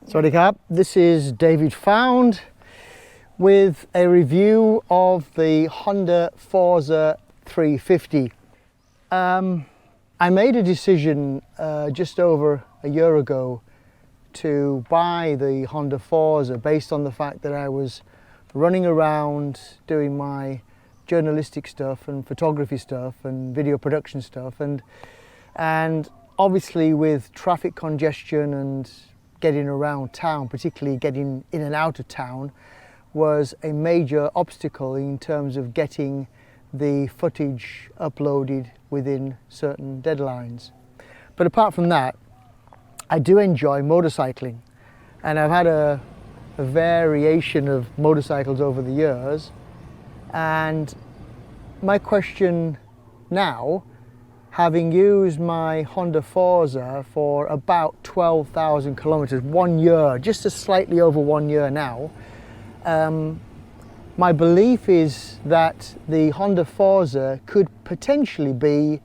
Sawasdee Krap, this is David Found with a review of the Honda Forza 350. I made a decision just over a year ago to buy the Honda Forza based on the fact that I was running around doing my journalistic stuff and photography stuff and video production stuff, and obviously with traffic congestion and getting around town, particularly getting in and out of town, was a major obstacle in terms of getting the footage uploaded within certain deadlines. But apart from that, I do enjoy motorcycling, and I've had a variation of motorcycles over the years, and my question now, having used my Honda Forza for about 12,000 kilometers, 1 year, just slightly over 1 year now, my belief is that the Honda Forza could potentially be,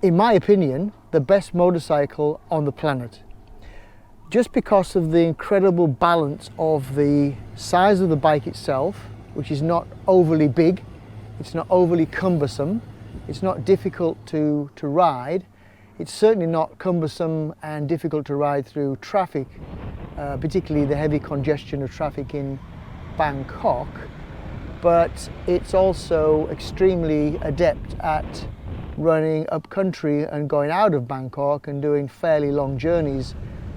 in my opinion, the best motorcycle on the planet. Just because of the incredible balance of the size of the bike itself, which is not overly big, it's not overly cumbersome, it's not difficult to ride, it's certainly not cumbersome and difficult to ride through traffic, particularly the heavy congestion of traffic in Bangkok, but it's also extremely adept at running up country and going out of Bangkok and doing fairly long journeys,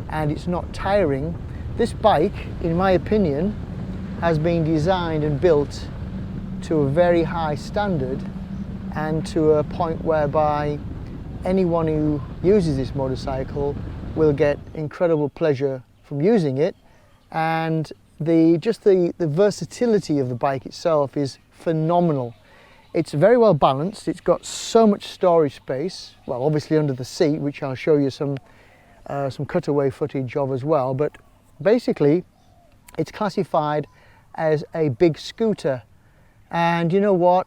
and it's not tiring. This bike, in my opinion, has been designed and built to a very high standard, and to a point whereby anyone who uses this motorcycle will get incredible pleasure from using it, and the versatility of the bike itself is phenomenal. It's very well balanced. It's got so much storage space, well, obviously under the seat, which I'll show you some cutaway footage of as well, but basically it's classified as a big scooter. And you know what,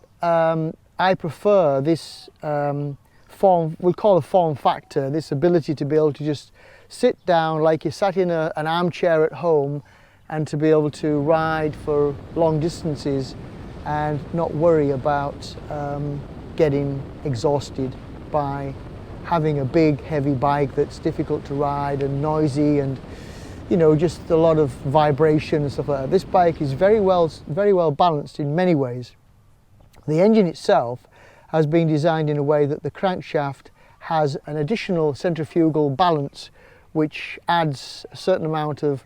I prefer this we'll call a form factor, this ability to be able to just sit down like you sat in an armchair at home, and to be able to ride for long distances and not worry about getting exhausted by having a big heavy bike that's difficult to ride and noisy, and you know, just a lot of vibration and stuff like that. This bike is very well balanced in many ways. The engine itself has been designed in a way that the crankshaft has an additional centrifugal balance, which adds a certain amount of,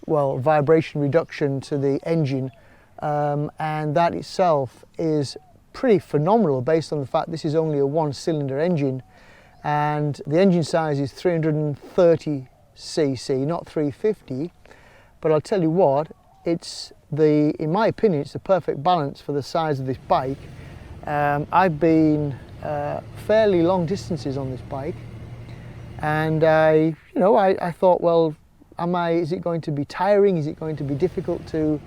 well, vibration reduction to the engine, and that itself is pretty phenomenal based on the fact this is only a one-cylinder engine, and the engine size is 330 cc, not 350. But I'll tell you what, in my opinion, it's the perfect balance for the size of this bike. I've been fairly long distances on this bike, and I thought, well, is it going to be tiring? Is it going to be difficult to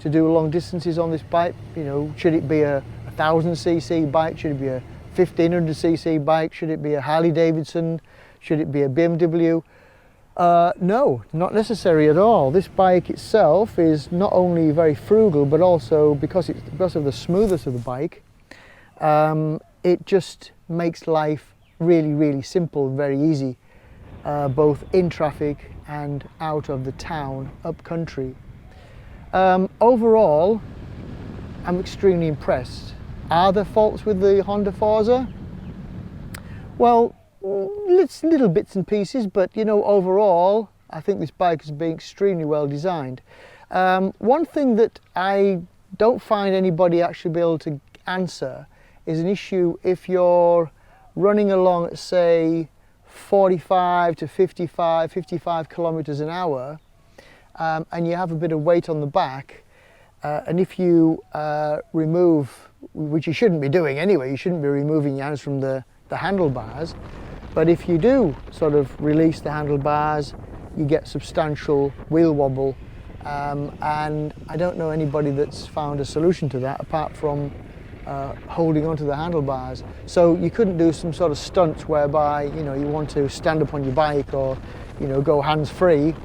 do long distances on this bike? You know, should it be a 1000cc bike? Should it be a 1500cc bike? Should it be a Harley Davidson? Should it be a BMW? No, not necessary at all. This bike itself is not only very frugal, but also because of the smoothness of the bike, it just makes life really simple and very easy, both in traffic and out of the town, up country. Overall, I'm extremely impressed. Are there faults with the Honda Forza? Well, little bits and pieces, but you know, overall I think this bike has been extremely well designed. One thing that I don't find anybody actually be able to answer is an issue if you're running along at, say, 45 to 55 kilometers an hour, and you have a bit of weight on the back, and if you remove, which you shouldn't be doing anyway, you shouldn't be removing your hands from the handlebars, but if you do sort of release the handlebars, you get substantial wheel wobble, and I don't know anybody that's found a solution to that apart from holding onto the handlebars. So you couldn't do some sort of stunt whereby, you know, you want to stand up on your bike or, you know, go hands-free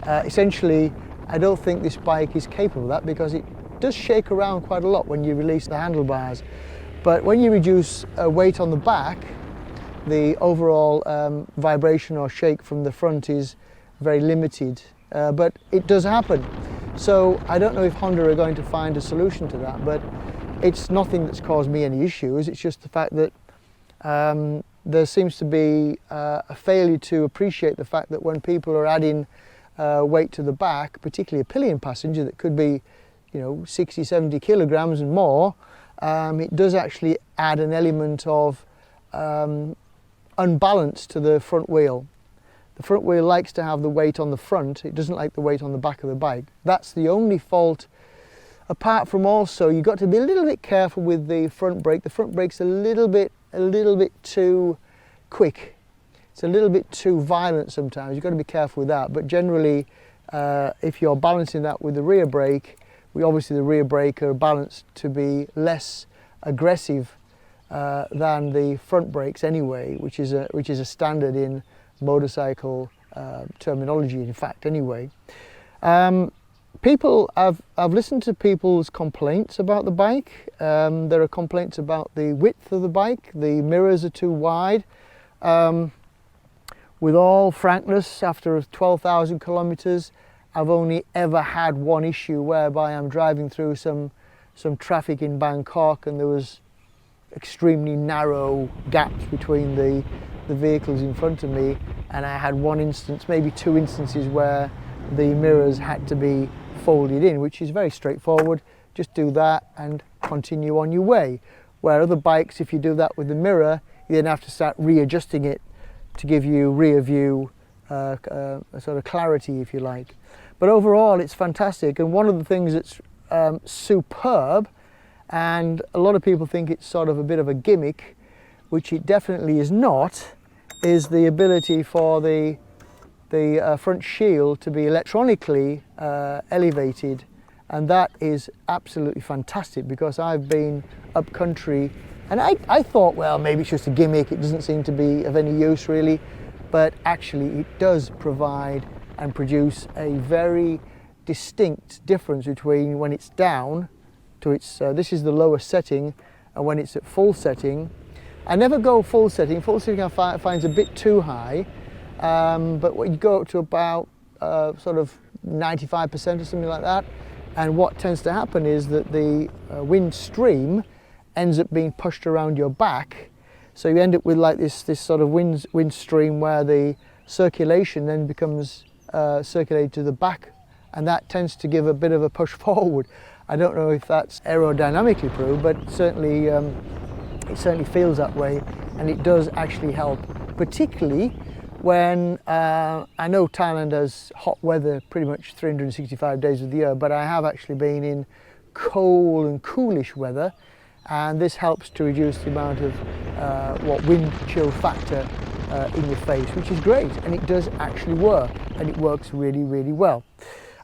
Essentially, I don't think this bike is capable of that because it does shake around quite a lot when you release the handlebars. But when you reduce weight on the back, the overall vibration or shake from the front is very limited. But it does happen. So I don't know if Honda are going to find a solution to that, but it's nothing that's caused me any issues. It's just the fact that there seems to be a failure to appreciate the fact that when people are adding weight to the back, particularly a pillion passenger that could be, 60, 70 kilograms and more, it does actually add an element of unbalance to the front wheel. The front wheel likes to have the weight on the front, it doesn't like the weight on the back of the bike. That's the only fault. Apart from also, you've got to be a little bit careful with the front brake. The front brake's a little bit too quick. It's a little bit too violent sometimes. You've got to be careful with that. But generally, if you're balancing that with the rear brake, obviously the rear brake are balanced to be less aggressive than the front brakes anyway, which is a standard in motorcycle terminology, in fact, anyway. I've listened to people's complaints about the bike. There are complaints about the width of the bike. The mirrors are too wide. With all frankness, after 12,000 kilometers, I've only ever had one issue whereby I'm driving through some traffic in Bangkok and there was extremely narrow gaps between the vehicles in front of me, and I had one instance, maybe two instances, where the mirrors had to be folded in, which is very straightforward. Just do that and continue on your way. Where other bikes, if you do that with the mirror, you then have to start readjusting it to give you rear view a sort of clarity, if you like. But overall, it's fantastic. And one of the things that's superb, and a lot of people think it's sort of a bit of a gimmick, which it definitely is not, is the ability for the front shield to be electronically elevated, and that is absolutely fantastic because I've been up country and I thought, well, maybe it's just a gimmick, it doesn't seem to be of any use really, but actually it does provide and produce a very distinct difference between when it's down to its, this is the lowest setting, and when it's at full setting. I never go full setting. Full setting I find a bit too high, but when you go up to about sort of 95% or something like that, and what tends to happen is that the wind stream ends up being pushed around your back, so you end up with like this sort of wind stream where the circulation then becomes circulated to the back, and that tends to give a bit of a push forward. I don't know if that's aerodynamically proved, but certainly it certainly feels that way, and it does actually help, particularly when I know Thailand has hot weather pretty much 365 days of the year, but I have actually been in cold and coolish weather, and this helps to reduce the amount of wind chill factor in your face, which is great, and it does actually work, and it works really, really well.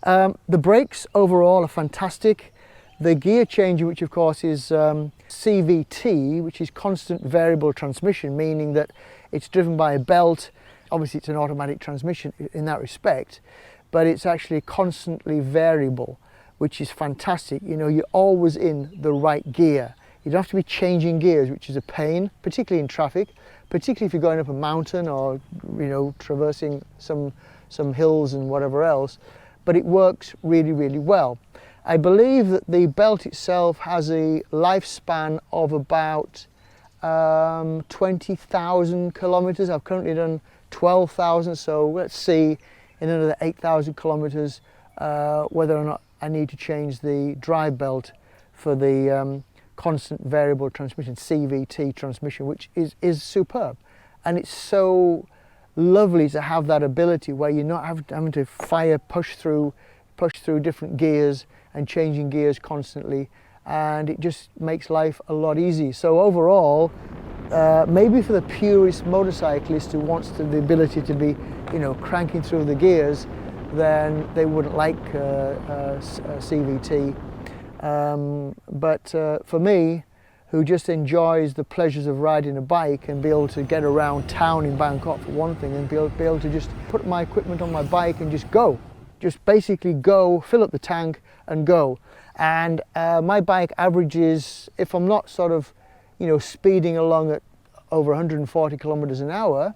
The brakes overall are fantastic. The gear changer, which of course is CVT, which is constant variable transmission, meaning that it's driven by a belt. Obviously it's an automatic transmission in that respect, but it's actually constantly variable, which is fantastic. You're always in the right gear. You don't have to be changing gears, which is a pain, particularly in traffic, particularly if you're going up a mountain or traversing some hills and whatever else, but it works really, really well. I believe that the belt itself has a lifespan of about 20,000 kilometers. I've currently done 12,000, so let's see in another 8,000 kilometers whether or not I need to change the drive belt for the constant variable transmission, CVT transmission, which is superb. And it's so lovely to have that ability where you're not having to push through different gears and changing gears constantly, and it just makes life a lot easier. So overall, maybe for the purist motorcyclist who wants the ability to be, cranking through the gears, then they wouldn't like CVT. But for me, who just enjoys the pleasures of riding a bike and be able to get around town in Bangkok for one thing, and be able to just put my equipment on my bike and just go, just basically go, fill up the tank and go. And my bike averages, if I'm not sort of, you know, speeding along at over 140 kilometers an hour,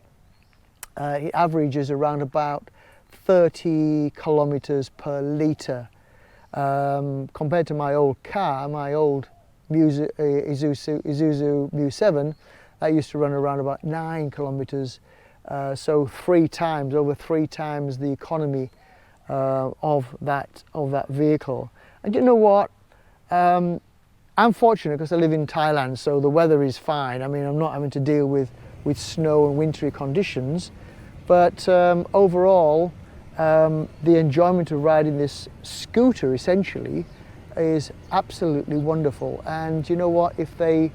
it averages around about 30 kilometers per litre. Compared to my old car, my old Isuzu Mu7, that used to run around about 9 kilometers. So over three times the economy of that vehicle. And you know what? I'm fortunate because I live in Thailand, so the weather is fine. I mean, I'm not having to deal with snow and wintry conditions, but overall, the enjoyment of riding this scooter essentially is absolutely wonderful. And you know what? If they,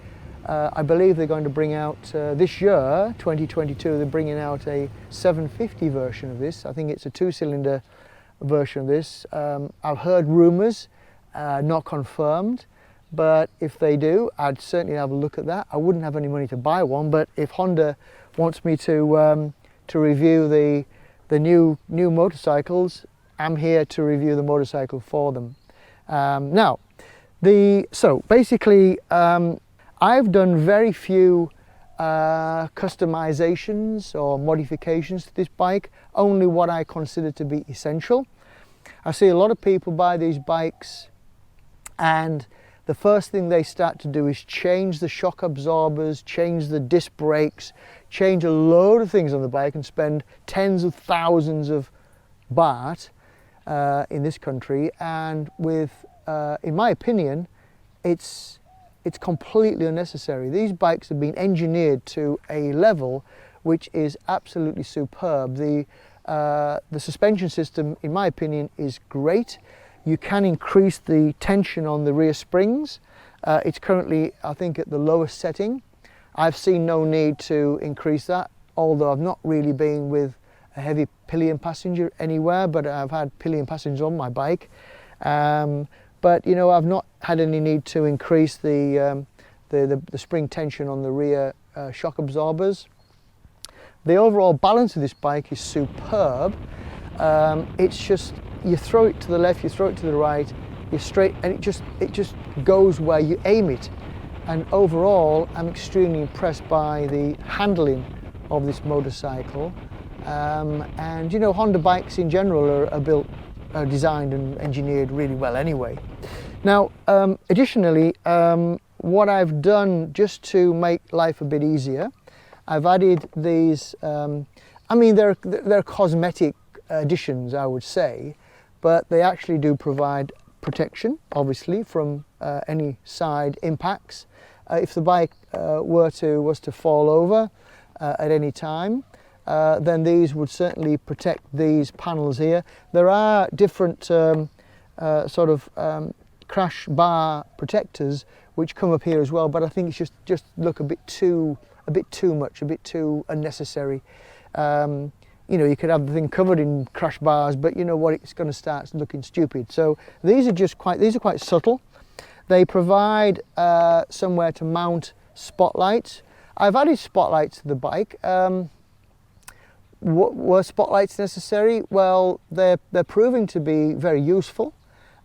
I believe they're going to bring out this year, 2022, they're bringing out a 750 version of this. I think it's a 2-cylinder version of this. I've heard rumours, not confirmed, but if they do, I'd certainly have a look at that. I wouldn't have any money to buy one, but if Honda wants me to review the new motorcycles, I'm here to review the motorcycle for them. So basically, I've done very few customizations or modifications to this bike, only what I consider to be essential. I see a lot of people buy these bikes and the first thing they start to do is change the shock absorbers, change the disc brakes, change a load of things on the bike and spend tens of thousands of baht in this country. And in my opinion, it's completely unnecessary. These bikes have been engineered to a level which is absolutely superb. The suspension system, in my opinion, is great. You can increase the tension on the rear springs. It's currently, I think, at the lowest setting. I've seen no need to increase that, although I've not really been with a heavy pillion passenger anywhere, but I've had pillion passengers on my bike. But you know, I've not had any need to increase the spring tension on the rear shock absorbers. The overall balance of this bike is superb. It's just, you throw it to the left, you throw it to the right, you're straight, and it just goes where you aim it. And overall, I'm extremely impressed by the handling of this motorcycle. And you know, Honda bikes in general are designed and engineered really well anyway. Now, additionally, what I've done just to make life a bit easier, I've added these, I mean, they're cosmetic additions, I would say, but they actually do provide protection, obviously, from any side impacts. If the bike was to fall over at any time, then these would certainly protect these panels here. There are different crash bar protectors which come up here as well, but I think it's just look a bit too much, a bit too unnecessary. You know, you could have the thing covered in crash bars, but you know what, it's going to start looking stupid. So these are quite subtle. They provide somewhere to mount spotlights. I've added spotlights to the bike. Were spotlights necessary? Well, they're proving to be very useful.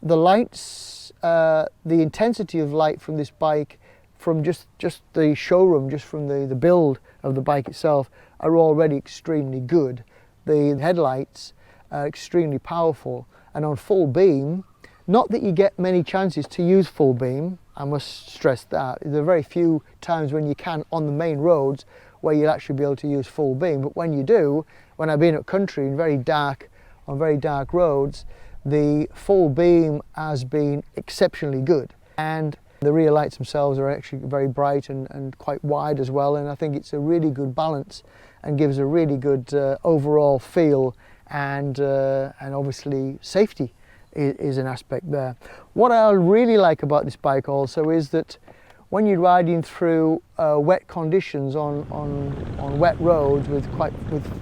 The lights, the intensity of light from this bike, from just the showroom, just from the build of the bike itself, are already extremely good. The headlights are extremely powerful, and on full beam, not that you get many chances to use full beam, I must stress that. There are very few times when you can on the main roads where you'll actually be able to use full beam, but when you do, when I've been up country on very dark roads, the full beam has been exceptionally good. And the rear lights themselves are actually very bright and quite wide as well, and I think it's a really good balance and gives a really good overall feel, and obviously safety is an aspect there. What I really like about this bike also is that when you're riding through wet conditions on wet roads with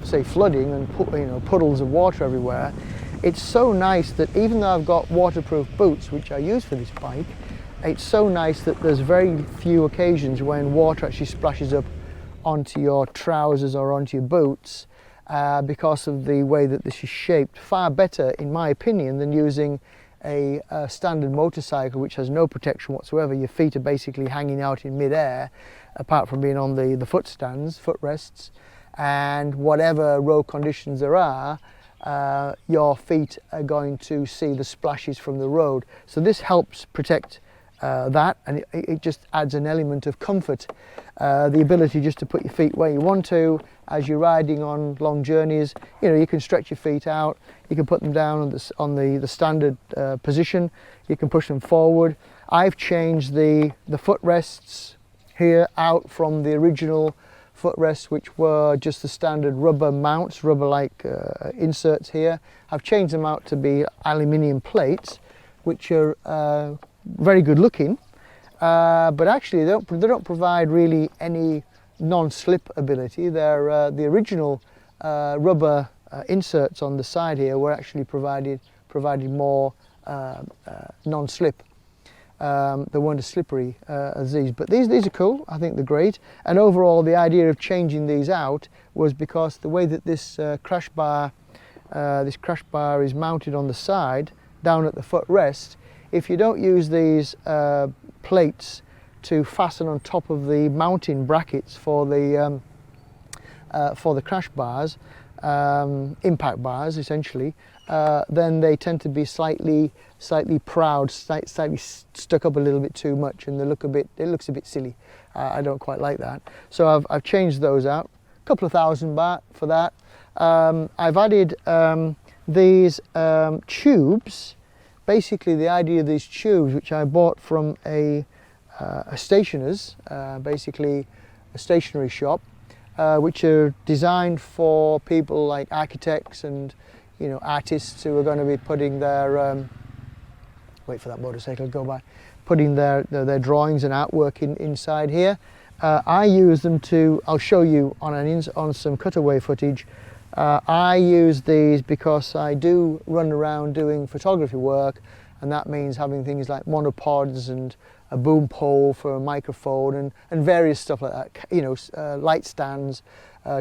say flooding and puddles of water everywhere, it's so nice that even though I've got waterproof boots, which I use for this bike, it's so nice that there's very few occasions when water actually splashes up onto your trousers or onto your boots. because of the way that this is shaped. Far better, in my opinion, than using a standard motorcycle which has no protection whatsoever. Your feet are basically hanging out in mid-air, apart from being on the foot stands, footrests, and whatever road conditions there are, your feet are going to see the splashes from the road. So this helps protect that, and it just adds an element of comfort. The ability just to put your feet where you want to as you're riding on long journeys. You know, you can stretch your feet out, you can put them down on the standard position, you can push them forward. I've changed the footrests here out from the original footrests, which were just the standard rubber mounts, rubber-like inserts here. I've changed them out to be aluminium plates, which are very good looking, but actually they don't provide really any non-slip ability. They're the original rubber inserts on the side here were actually provided more non-slip. They weren't as slippery as these, but these are cool. I think they're great. And overall, the idea of changing these out was because the way that this crash bar is mounted on the side, down at the footrest, if you don't use these plates to fasten on top of the mounting brackets for the crash bars, impact bars essentially, then they tend to be slightly proud, slightly stuck up a little bit too much, and it looks a bit silly. I don't quite like that. So I've changed those out. A couple of £1,000 for that. I've added these tubes. Basically, the idea of these tubes, which I bought from a stationer's, basically a stationery shop, which are designed for people like architects and, you know, artists who are going to be putting their wait for that motorcycle to go by, putting their drawings and artwork inside here. I use them to, I'll show you on some cutaway footage. I use these because I do run around doing photography work, and that means having things like monopods and a boom pole for a microphone and various stuff like that, you know, light stands,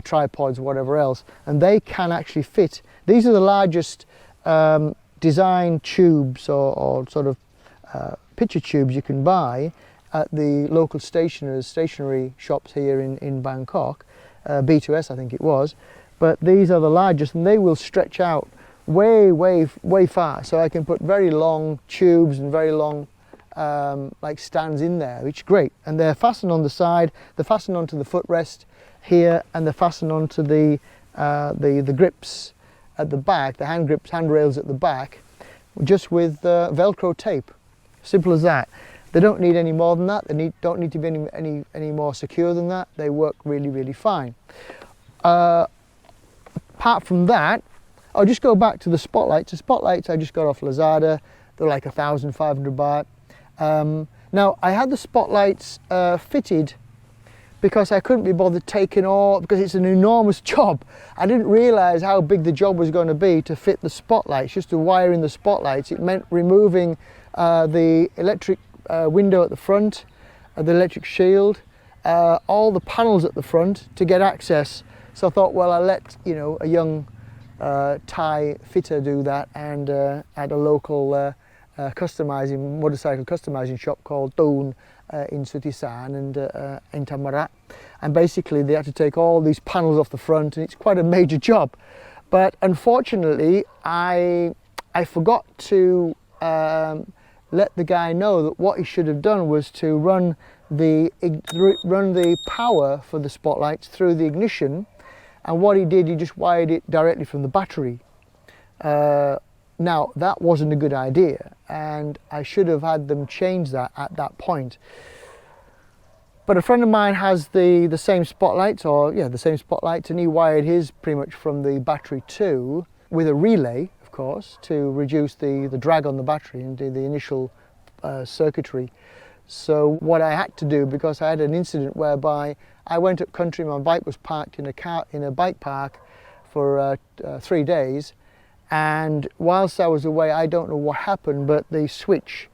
tripods, whatever else. And they can actually fit. These are the largest design tubes or sort of picture tubes you can buy at the local stationery shops here in Bangkok, B2S I think it was. But these are the largest, and they will stretch out way far. So I can put very long tubes and very long like stands in there, which is great. And they're fastened on the side, they're fastened onto the footrest here, and they're fastened onto the grips at the back, the handrails at the back, just with Velcro tape. Simple as that. They don't need any more than that. They don't need to be any more secure than that. They work really fine. Apart from that, I'll just go back to the spotlights. The spotlights I just got off Lazada. They're like 1,500 baht. Now I had the spotlights fitted because I couldn't be bothered taking all, because it's an enormous job. I didn't realise how big the job was going to be to fit the spotlights, just to wire in the spotlights. It meant removing the electric window at the front, the electric shield, all the panels at the front to get access. So I thought, well, I'll let, you know, a young Thai fitter do that, and at a local motorcycle customizing shop called Toon in Sutisan and in Tamarat. And basically they had to take all these panels off the front, and it's quite a major job. But unfortunately, I forgot to let the guy know that what he should have done was to run the power for the spotlights through the ignition. And what he did, he just wired it directly from the battery. Now, that wasn't a good idea, and I should have had them change that at that point. But a friend of mine has the same spotlights, the same spotlights, and he wired his pretty much from the battery too, with a relay, of course, to reduce the drag on the battery and do the initial circuitry. So what I had to do, because I had an incident whereby I went up country, my bike was parked in a bike park for 3 days, and whilst I was away, I don't know what happened, but the switch,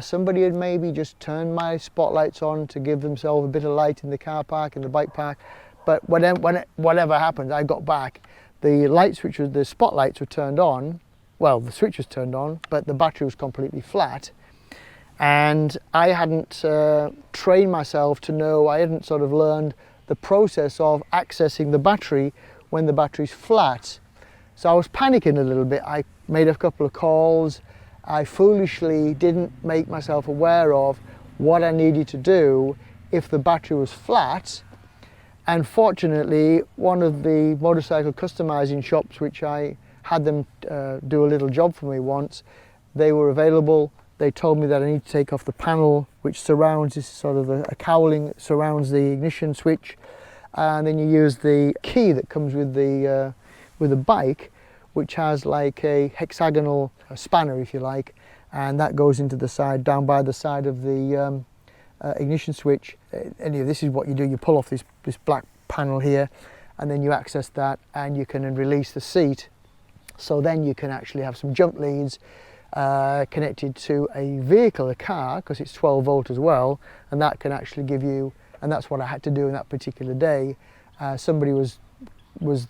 somebody had maybe just turned my spotlights on to give themselves a bit of light in the car park, in the bike park, But whatever happened, I got back, the light switch, the spotlights were turned on. Well, the switch was turned on, but the battery was completely flat. And I hadn't trained myself to know, I hadn't sort of learned the process of accessing the battery when the battery's flat. So I was panicking a little bit. I made a couple of calls. I foolishly didn't make myself aware of what I needed to do if the battery was flat. And fortunately, one of the motorcycle customizing shops, which I had them do a little job for me once, they were available. They told me that I need to take off the panel which surrounds, this sort of a cowling that surrounds the ignition switch, and then you use the key that comes with the bike, which has like a hexagonal spanner, if you like, and that goes into the side, down by the side of the ignition switch. Anyway, this is what you do. You pull off this black panel here, and then you access that, and you can then release the seat. So then you can actually have some jump leads connected to a vehicle, a car, because it's 12 volt as well, and that can actually give you, and that's what I had to do in that particular day. Somebody was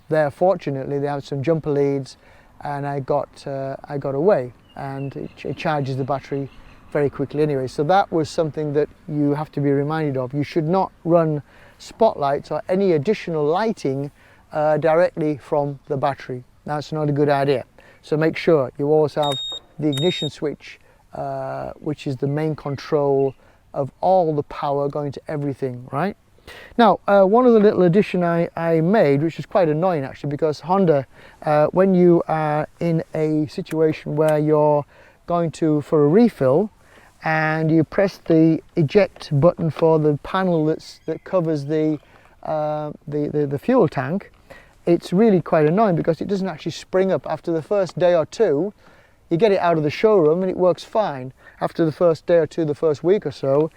there, fortunately. They had some jumper leads, and I got away, and it charges the battery very quickly anyway. So that was something that you have to be reminded of. You should not run spotlights or any additional lighting directly from the battery. That's not a good idea. So make sure you always have the ignition switch, which is the main control of all the power going to everything, right? Now, one of the little addition I made, which is quite annoying actually, because Honda, when you are in a situation where you're going for a refill and you press the eject button for the panel that covers the fuel tank, it's really quite annoying because it doesn't actually spring up. After the first day or two, you get it out of the showroom and it works fine. After the first day or two, the first week or so,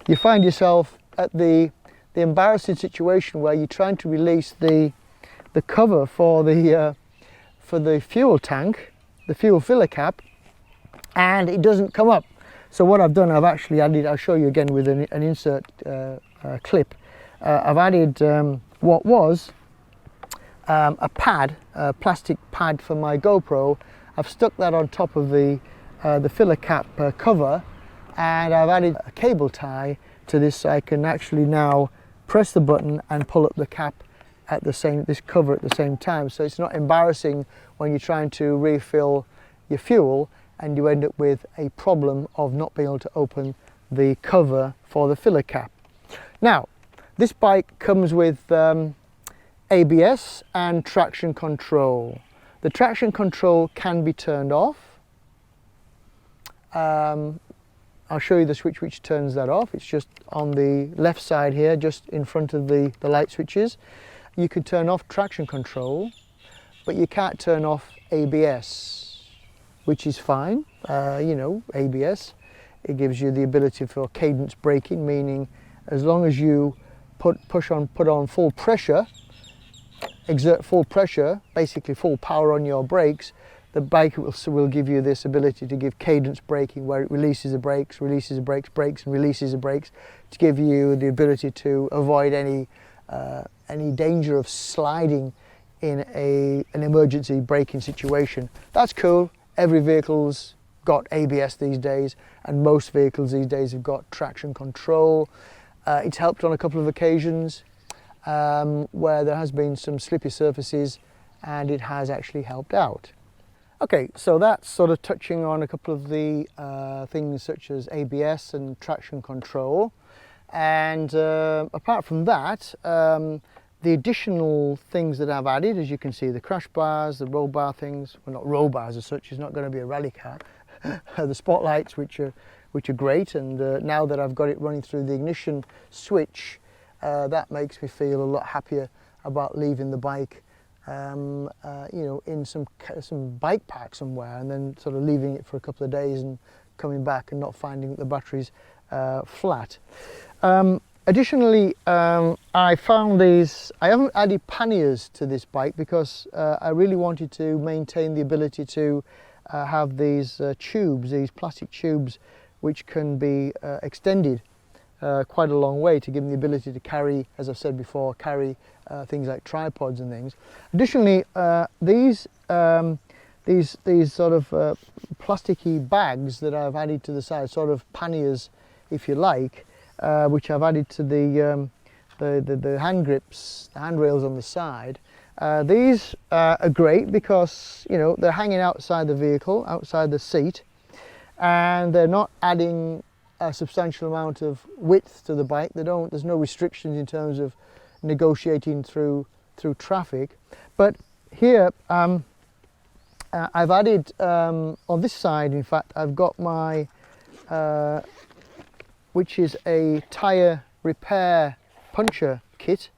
you find yourself at the embarrassing situation where you're trying to release the cover for the fuel tank, the fuel filler cap, and it doesn't come up. So what I've done, I've actually added, I'll show you again with an insert clip. I've added what was a pad, a plastic pad for my GoPro. I've stuck that on top of the filler cap cover, and I've added a cable tie to this so I can actually now press the button and pull up the cap at this cover at the same time. So it's not embarrassing when you're trying to refill your fuel and you end up with a problem of not being able to open the cover for the filler cap. Now, this bike comes with ABS and traction control. The traction control can be turned off. I'll show you the switch which turns that off. It's just on the left side here, just in front of the light switches. You can turn off traction control, but you can't turn off ABS, which is fine. You know, ABS, it gives you the ability for cadence braking, meaning as long as you put on full pressure, exert full pressure, basically full power on your brakes, the bike will give you this ability to give cadence braking, where it releases the brakes, brakes, and releases the brakes, to give you the ability to avoid any danger of sliding in an emergency braking situation. That's cool. Every vehicle's got ABS these days, and most vehicles these days have got traction control. It's helped on a couple of occasions where there has been some slippy surfaces, and it has actually helped out. Okay, so that's sort of touching on a couple of the things such as ABS and traction control. And apart from that, the additional things that I've added, as you can see, the crash bars, the roll bar things, well, not roll bars as such, it's not going to be a rally car. The spotlights, which are great, and now that I've got it running through the ignition switch, that makes me feel a lot happier about leaving the bike you know, in some bike park somewhere, and then sort of leaving it for a couple of days and coming back and not finding that the battery's flat. Additionally, I found these, I haven't added panniers to this bike because I really wanted to maintain the ability to have these tubes, these plastic tubes, which can be extended quite a long way to give them the ability to carry, as I've said before, carry things like tripods and things. Additionally, these sort of plasticky bags that I've added to the side, sort of panniers, if you like, which I've added to the hand grips, the handrails on the side. These are great because, you know, they're hanging outside the vehicle, outside the seat, and they're not adding a substantial amount of width to the bike. There's no restrictions in terms of negotiating through traffic. But here I've added on this side, in fact, I've got my which is a tyre repair puncture kit.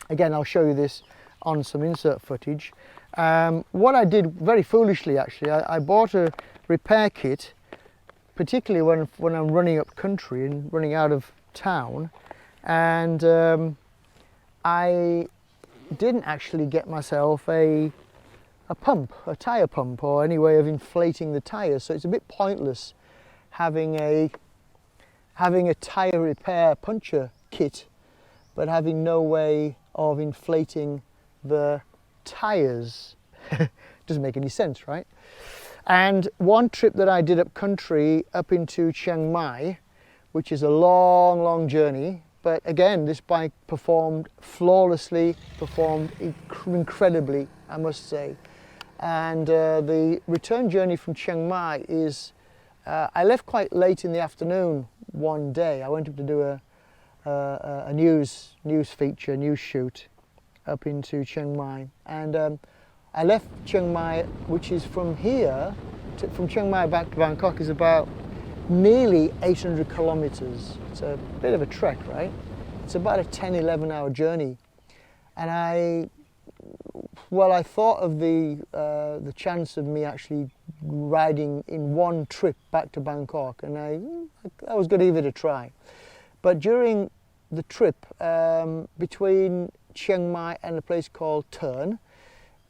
Again, I'll show you this on some insert footage. What I did very foolishly, actually, I bought a repair kit, particularly when I'm running up country and running out of town, and I didn't actually get myself a pump, a tyre pump, or any way of inflating the tyres, so it's a bit pointless having a tyre repair puncture kit but having no way of inflating the tyres. Doesn't make any sense, right? And one trip that I did up country up into Chiang Mai, which is a long journey, but again, this bike performed flawlessly, performed incredibly, I must say. And the return journey from Chiang Mai is, I left quite late in the afternoon one day. I went up to do a news feature, news shoot up into Chiang Mai, and I left Chiang Mai, which is from here, from Chiang Mai back to Bangkok is about nearly 800 kilometers. It's a bit of a trek, right? It's about a 10-11 hour journey, and I thought of the chance of me actually riding in one trip back to Bangkok, and I was going to give it a try. But during the trip between Chiang Mai and a place called Turn,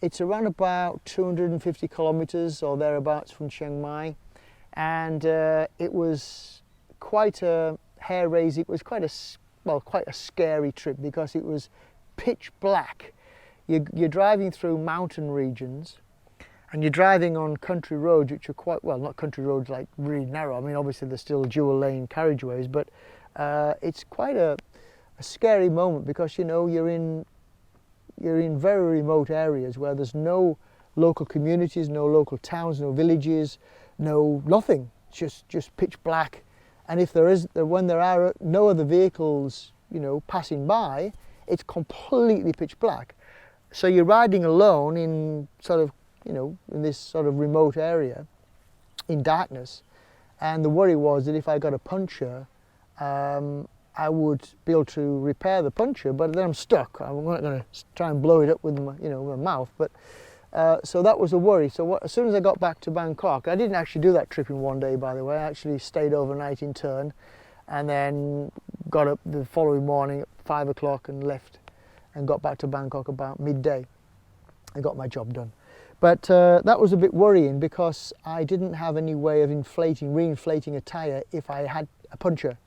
it's around about 250 kilometers or thereabouts from Chiang Mai, and it was quite a hair-raising. It was quite a scary trip because it was pitch black. You're driving through mountain regions, and you're driving on country roads, which are quite, well, not country roads like really narrow. I mean, obviously there's still dual lane carriageways, but it's quite a scary moment because, you know, you're in very remote areas where there's no local communities, no local towns, no villages, nothing. It's just pitch black. And when there are no other vehicles, you know, passing by, it's completely pitch black. So you're riding alone in sort of, you know, in this sort of remote area in darkness. And the worry was that if I got a puncture, I would be able to repair the puncture, but then I'm stuck. I'm not going to try and blow it up with my, my mouth. But so that was a worry. So as soon as I got back to Bangkok, I didn't actually do that trip in one day, by the way. I actually stayed overnight in Turn, and then got up the following morning at 5 o'clock and left, and got back to Bangkok about midday. I got my job done. But that was a bit worrying because I didn't have any way of reinflating a tyre if I had a puncture.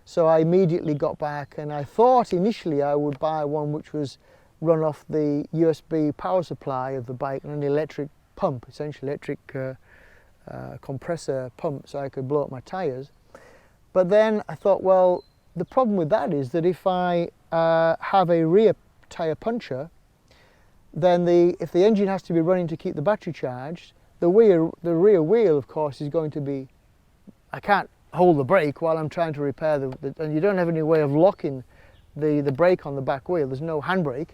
So I immediately got back, and I thought initially I would buy one which was run off the USB power supply of the bike and an electric pump, essentially electric compressor pump, so I could blow up my tyres. But then I thought, well, the problem with that is that if I have a rear tyre puncture, then if the engine has to be running to keep the battery charged, the rear wheel, of course, is going to be, I can't hold the brake while I'm trying to repair and you don't have any way of locking the brake on the back wheel. There's no handbrake.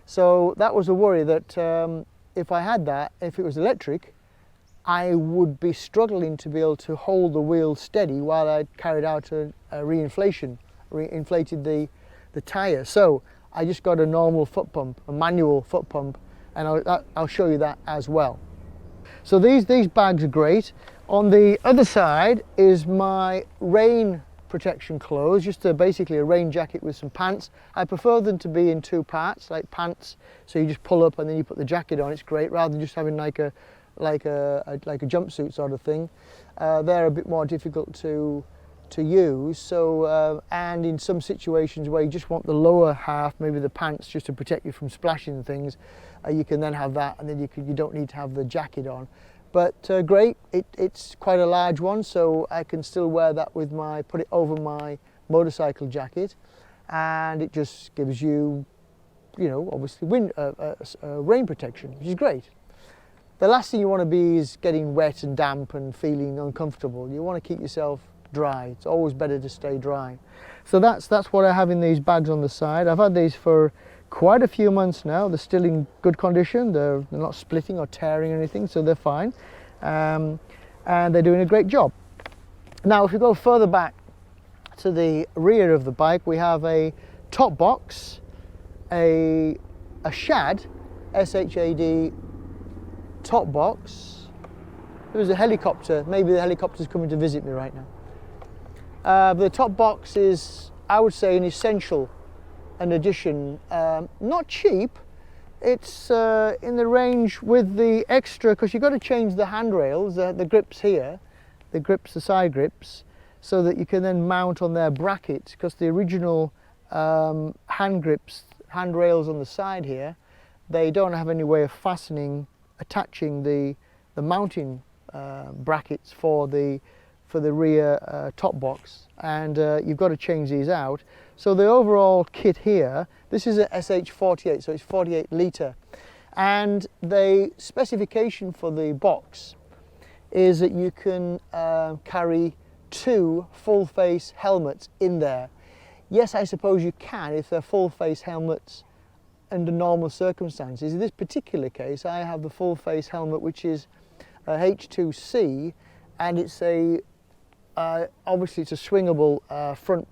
So that was a worry that if I had that, if it was electric, I would be struggling to be able to hold the wheel steady while I carried out a reinflated the tyre. So I just got a normal foot pump, a manual foot pump, and I'll show you that as well. So these bags are great. On the other side is my rain protection clothes, just basically a rain jacket with some pants. I prefer them to be in two parts, like pants, so you just pull up and then you put the jacket on. It's great, rather than just having like a jumpsuit sort of thing. They're a bit more difficult to to use. So and in some situations where you just want the lower half, maybe the pants, just to protect you from splashing things, you can then have that, and then you don't need to have the jacket on. But great, it's quite a large one, so I can still wear that with put it over my motorcycle jacket, and it just gives you, obviously rain protection, which is great. The last thing you want to be is getting wet and damp and feeling uncomfortable. You want to keep yourself dry. It's always better to stay dry. So that's what I have in these bags on the side. I've had these for quite a few months now. They're still in good condition. They're not splitting or tearing or anything, so they're fine. And they're doing a great job. Now, if we go further back to the rear of the bike, we have a top box, a shad, S-H-A-D top box. There's a helicopter. Maybe the helicopter's coming to visit me right now. The top box is, I would say, an addition. Not cheap. It's in the range with the extra, because you've got to change the handrails, the grips here, the side grips, so that you can then mount on their brackets, because the original handrails on the side here, they don't have any way of attaching the mounting brackets for the rear top box, and you've got to change these out. So the overall kit here, this is a SH48, so it's 48 litre, and the specification for the box is that you can carry 2 full face helmets in there. Yes, I suppose you can if they're full face helmets under normal circumstances. In this particular case, I have the full face helmet, which is a H2C, and it's obviously it's a swingable front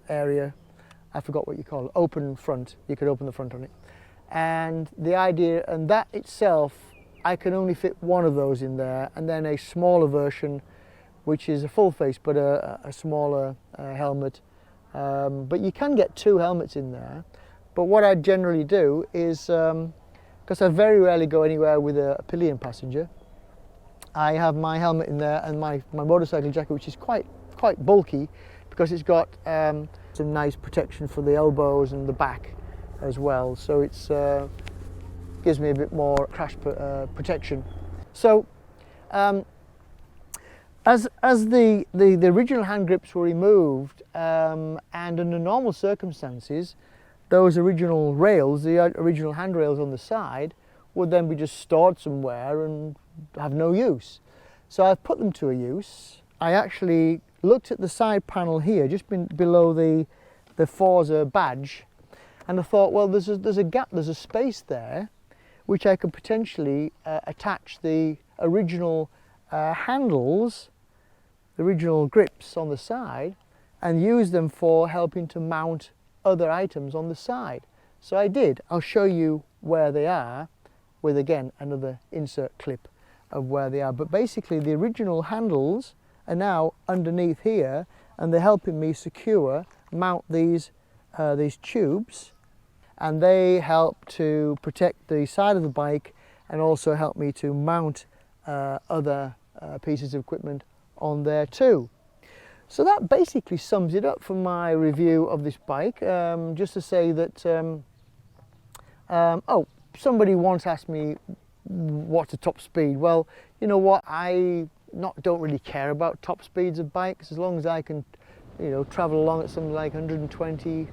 area. I forgot what you call it. Open front. You could open the front on it. And the idea, and that itself, I can only fit one of those in there, and then a smaller version, which is a full face but a smaller helmet. But you can get 2 helmets in there. But what I generally do is, because I very rarely go anywhere with a pillion passenger, I have my helmet in there and my motorcycle jacket, which is quite bulky, because it's got some nice protection for the elbows and the back as well. So it's gives me a bit more crash protection. So as the original hand grips were removed, and under normal circumstances, those original rails, the original handrails on the side, would then be just stored somewhere and have no use. So I've put them to a use. I actually looked at the side panel here, just below the Forza badge, and I thought, well, there's a gap, there's a space there, which I could potentially attach the original handles, the original grips on the side, and use them for helping to mount other items on the side. So I did. I'll show you where they are with, again, another insert clip of where they are. But basically the original handles are now underneath here, and they're helping me mount these tubes, and they help to protect the side of the bike and also help me to mount other pieces of equipment on there too. So that basically sums it up for my review of this bike. Just to say that, somebody once asked me what's the top speed. Well, you know what, I don't really care about top speeds of bikes, as long as I can, travel along at something like 120,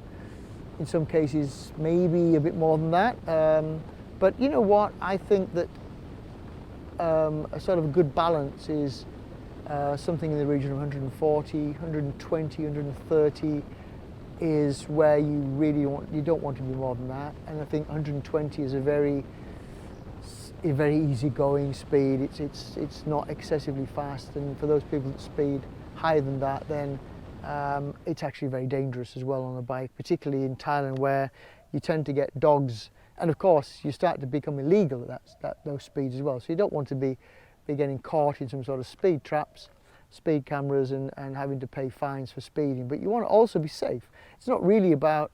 in some cases maybe a bit more than that. But you know what, I think that a sort of a good balance is something in the region of 140, 120, 130 is where you don't want to be more than that. And I think 120 is a very easygoing speed. It's not excessively fast, and for those people that speed higher than that, then it's actually very dangerous as well on a bike, particularly in Thailand, where you tend to get dogs, and of course you start to become illegal at those speeds as well. So you don't want to be getting caught in some sort of speed traps, speed cameras, and having to pay fines for speeding. But you want to also be safe. It's not really about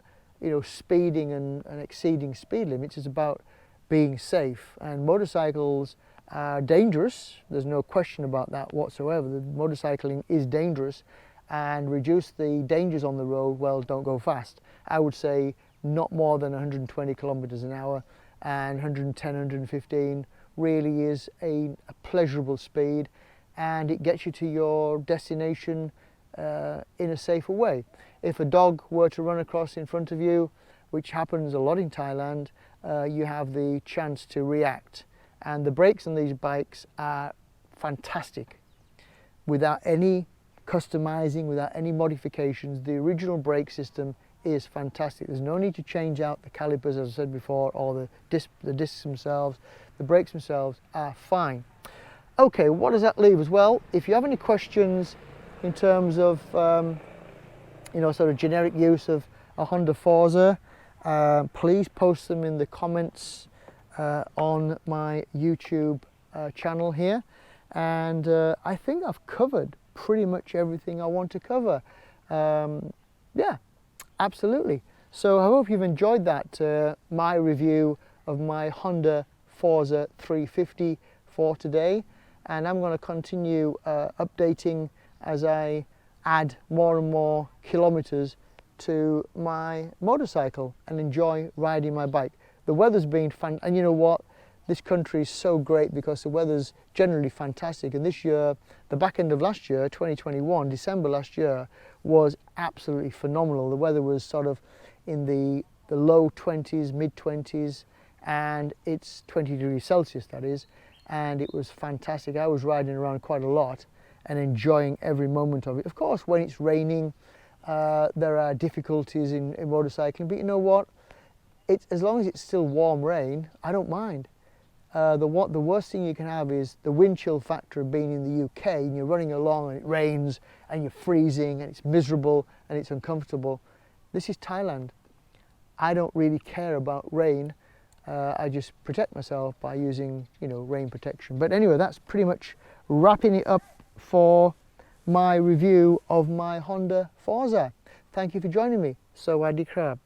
speeding and exceeding speed limits. It's about being safe. And motorcycles are dangerous. There's no question about that whatsoever. The motorcycling is dangerous, and reduce the dangers on the road, well, don't go fast. I would say not more than 120 kilometers an hour, and 110, 115 really is a pleasurable speed, and it gets you to your destination in a safer way. If a dog were to run across in front of you, which happens a lot in Thailand, you have the chance to react. And the brakes on these bikes are fantastic. Without any customizing, without any modifications, the original brake system is fantastic. There's no need to change out the calipers, as I said before, or the discs themselves. The brakes themselves are fine. Okay, what does that leave us? Well, if you have any questions in terms of you know, sort of generic use of a Honda Forza, please post them in the comments on my YouTube channel here. And I think I've covered pretty much everything I want to cover. Yeah, absolutely. So I hope you've enjoyed that, my review of my Honda Forza 350 for today. And I'm going to continue updating as I add more and more kilometers to my motorcycle and enjoy riding my bike. The weather's been fun, and you know what? This country is so great because the weather's generally fantastic. And this year, the back end of last year, 2021, December last year, was absolutely phenomenal. The weather was sort of in the low 20s, mid 20s, and it's 20 degrees Celsius, that is. And it was fantastic. I was riding around quite a lot and enjoying every moment of it. Of course, when it's raining, there are difficulties in motorcycling, but you know what? As long as it's still warm rain, I don't mind. The worst thing you can have is the wind chill factor of being in the UK and you're running along and it rains and you're freezing and it's miserable and it's uncomfortable. This is Thailand. I don't really care about rain. I just protect myself by using, you know, rain protection. But anyway, that's pretty much wrapping it up for my review of my Honda Forza. Thank you for joining me. Sawadee krab.